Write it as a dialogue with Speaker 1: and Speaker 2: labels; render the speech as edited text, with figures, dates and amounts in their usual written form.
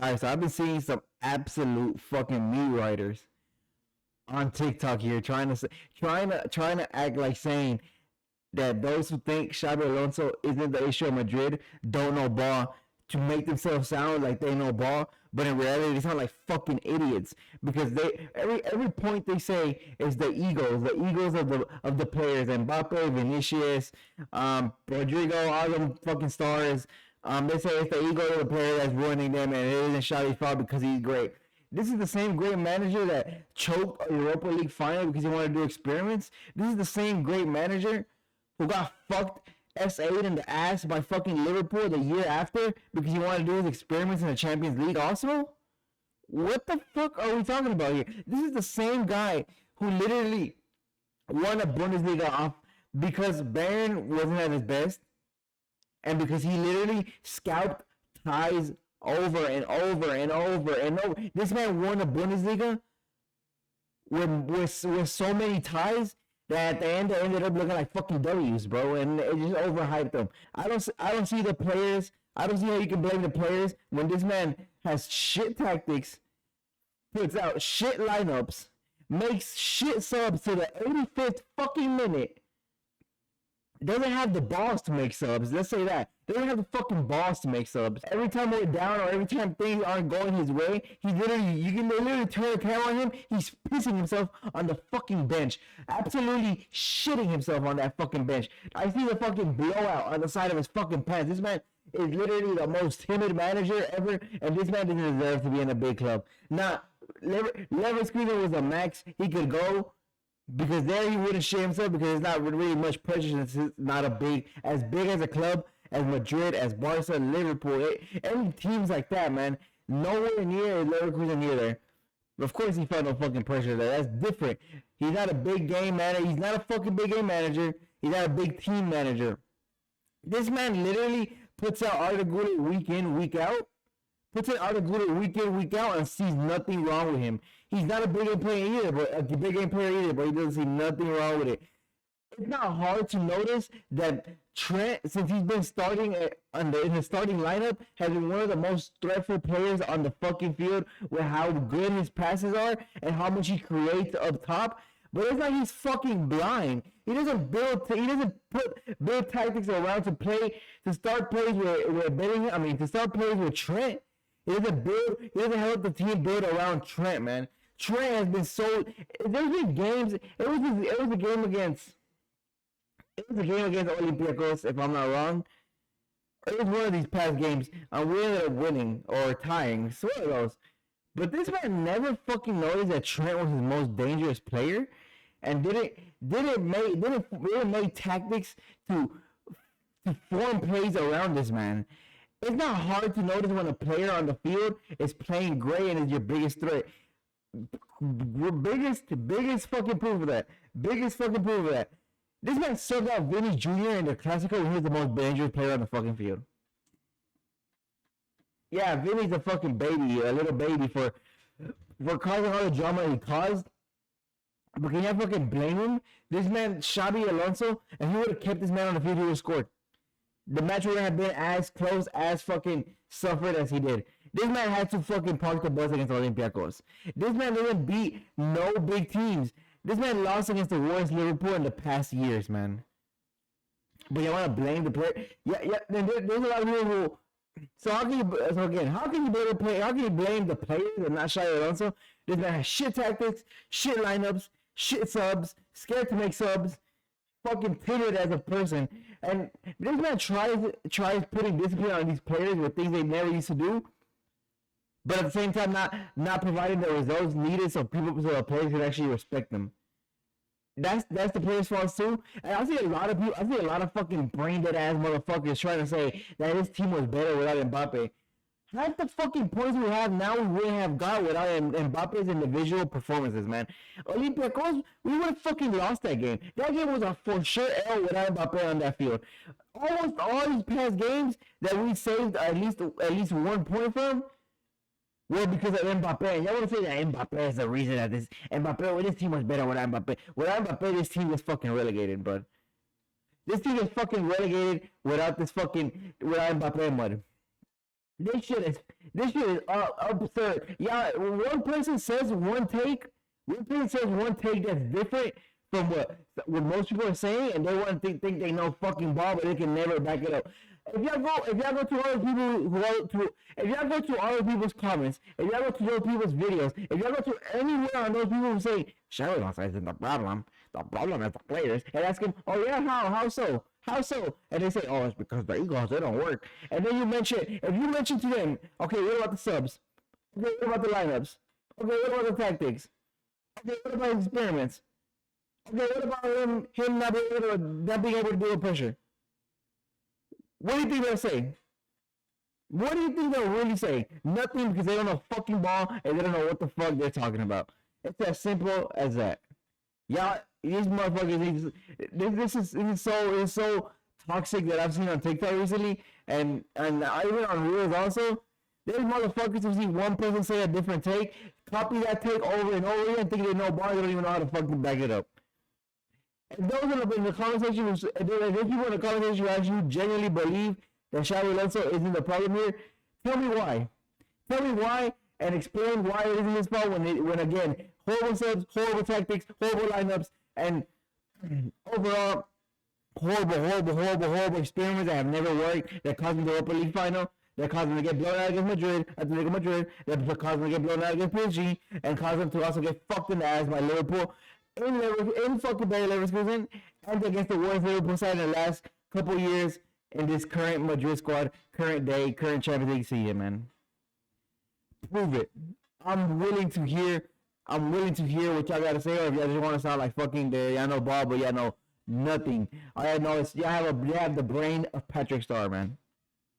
Speaker 1: All right, so I've been seeing some absolute fucking meat writers on TikTok here trying to act like saying that those who think Xabi Alonso isn't the issue of Madrid don't know ball to make themselves sound like they know ball, but in reality they sound like fucking idiots because they every point they say is the egos of the players, Mbappe, Vinicius, Rodrigo, all them fucking stars. They say it's the ego of the player that's ruining them, and it isn't Xavi's fault because he's great. This is the same great manager that choked a Europa League final because he wanted to do experiments. This is the same great manager who got fucked S8 in the ass by fucking Liverpool the year after because he wanted to do his experiments in the Champions League also? What the fuck are we talking about here? This is the same guy who literally won a Bundesliga off because Bayern wasn't at his best and because he literally scalped ties over and over and over and over. This man won a Bundesliga with so many ties that at the end they ended up looking like fucking W's, bro, and it just overhyped them. I don't see the players. I don't see how you can blame the players when this man has shit tactics, puts out shit lineups, makes shit subs to the 85th fucking minute, doesn't have the balls to make subs. Let's say that. Doesn't have the fucking balls to make subs. Every time we're down or every time things aren't going his way, you can literally turn the camera on him. He's pissing himself on the fucking bench. Absolutely shitting himself on that fucking bench. I see the fucking blowout on the side of his fucking pants. This man is literally the most timid manager ever, and this man doesn't deserve to be in a big club. Now, Leverkusen was a max he could go, because there he wouldn't shit himself because there's not really much pressure since it's not as big as a club as Madrid, as Barca, Liverpool, any teams like that, man. Nowhere near Leverkusen either. Of course he felt no fucking pressure there. That's different. He's not a big game manager. He's not a fucking big game manager. He's not a big team manager. This man literally puts out Arda Güler week in, week out. Puts in Arda Güler week in, week out, and sees nothing wrong with him. He's not a big game player either, but he doesn't see nothing wrong with it. It's not hard to notice that Trent, since he's been starting in his starting lineup, has been one of the most threatful players on the fucking field with how good his passes are and how much he creates up top. But it's like he's fucking blind. He doesn't build tactics around to start plays to start plays with Trent. He doesn't help the team build around Trent, man. Trent has been so. There's been games. It was a game against Olympiacos, if I'm not wrong. It was one of these past games, and we ended up winning or tying. It's one of those. But this man never fucking noticed that Trent was his most dangerous player, and didn't make tactics to form plays around this man. It's not hard to notice when a player on the field is playing great and is your biggest threat. Biggest fucking proof of that. Biggest fucking proof of that. This man subbed out Vinny Jr. in the Clasico when he was the most dangerous player on the fucking field. Yeah, Vinny's a fucking baby, a little baby for causing all the drama he caused. But can you fucking blame him? This man, Xabi Alonso, and he would have kept this man on the field, he would have scored. The match would have been as close, as fucking suffered as he did. This man had to fucking park the bus against Olympiacos. This man didn't beat no big teams. This man lost against the worst Liverpool in the past years, man. But you want to blame the player? Yeah. There's a lot of people who. So how can you blame the players and not Xabi Alonso? This man has shit tactics, shit lineups, shit subs, scared to make subs, fucking timid as a person, and this man tries putting discipline on these players with things they never used to do, but at the same time not providing the results needed so the players can actually respect them. That's the players' fault too. And I see a lot of fucking brain dead ass motherfuckers trying to say that his team was better without Mbappe. Half the fucking points we have now we wouldn't have got without Mbappe's individual performances, man. Olympiacos, we would have fucking lost that game. That game was a for sure L without Mbappe on that field. Almost all these past games that we saved at least 1 point from were because of Mbappe. And y'all want to say that Mbappe is the reason that this team was better without Mbappe. Without Mbappe, this team was fucking relegated, bud. This team is fucking relegated without Mbappe mud. This shit is absurd. Yeah, one person says one take. One person says one take that's different from what most people are saying, and they want to think they know fucking ball, but they can never back it up. If y'all go to other people who go to, if y'all go to other people's comments, if y'all go to those people's videos, if y'all go to anywhere on those people who say Sherry isn't the problem is the players, and ask him, oh yeah, how so? How so? And they say, oh, it's because the Eagles, they don't work. And then if you mention to them, okay, what about the subs? Okay, what about the lineups? Okay, what about the tactics? Okay, what about experiments? Okay, what about him not being able to deal with pressure? What do you think they'll say? What do you think they'll really say? Nothing, because they don't know fucking ball and they don't know what the fuck they're talking about. It's as simple as that. Y'all, these motherfuckers, this is so toxic that I've seen on TikTok recently, and even on Reels also. There's motherfuckers who see one person say a different take, copy that take over and over again, think they know ball, they don't even know how to fucking back it up. And those are in the conversation, there's people in the conversation who actually genuinely believe that Xabi Alonso isn't the problem here. Tell me why. Tell me why, and explain why it isn't his fault when again, horrible subs, horrible tactics, horrible lineups, and overall horrible experiments that have never worked, that caused me the Europa League final, that caused them to get blown out against Madrid, Atletico Madrid, that caused them to get blown out against PSG, and caused them to also get fucked in the ass by Liverpool in fucking Bayer Leverkusen, and against the worst Liverpool side in the last couple years in this current Madrid squad, current Champions League season, man. Prove it. I'm willing to hear what y'all gotta say, or if y'all just want to sound like fucking y'all know ball, but y'all know nothing. All I know is y'all have the brain of Patrick Star, man.